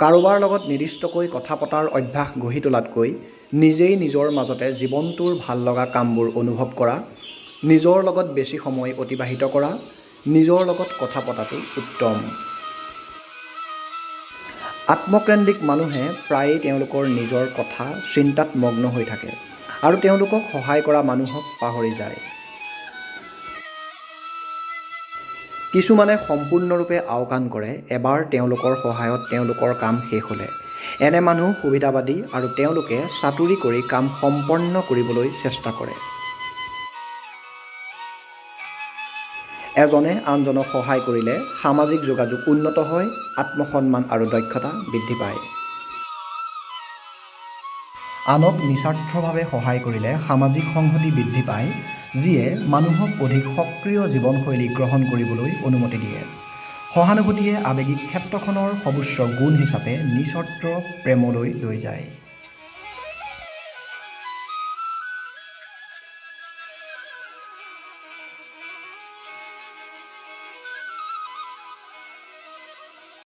কাৰোবাৰ লগত নিৰ্দিষ্টকৈ কথা পতাৰ অভ্যাস গঢ়ি তোলাতকৈ নিজেই নিজৰ মাজতে জীৱনটোৰ ভাল লগা কামবোৰ অনুভৱ কৰা, নিজৰ লগত বেছি সময় অতিবাহিত কৰা, নিজৰ লগত কথা পতাটো উত্তম। আত্মকেন্দ্ৰিক মানুহে প্ৰায়েই তেওঁলোকৰ নিজৰ কথা চিন্তাত মগ্ন হৈ থাকে আৰু তেওঁলোকক সহায় কৰা মানুহক পাহৰি যায়। কিছুমানে সম্পূৰ্ণৰূপে আওকাণ কৰে এবাৰ তেওঁলোকৰ সহায়ত তেওঁলোকৰ কাম শেষ হ'লে। এনে মানুহ সুবিধাবাদী আৰু তেওঁলোকে চাতুৰি কৰি কাম সম্পন্ন কৰিবলৈ চেষ্টা কৰে। এজনে আনজনক সহায় কৰিলে সামাজিক যোগাযোগ উন্নত হয়, আত্মসন্মান আৰু দক্ষতা বৃদ্ধি পায়। আনক নিস্বাৰ্থভাৱে সহায় কৰিলে সামাজিক সংহতি বৃদ্ধি পায়, যিয়ে মানুহক অধিক সক্ৰিয় জীৱনশৈলী গ্ৰহণ কৰিবলৈ অনুমতি দিয়ে। সহানুভূতিয়ে আৱেগিক ক্ষেত্ৰখনৰ সৰ্বোচ্চ গুণ হিচাপে নিস্বাৰ্থ প্ৰেমলৈ লৈ যায়।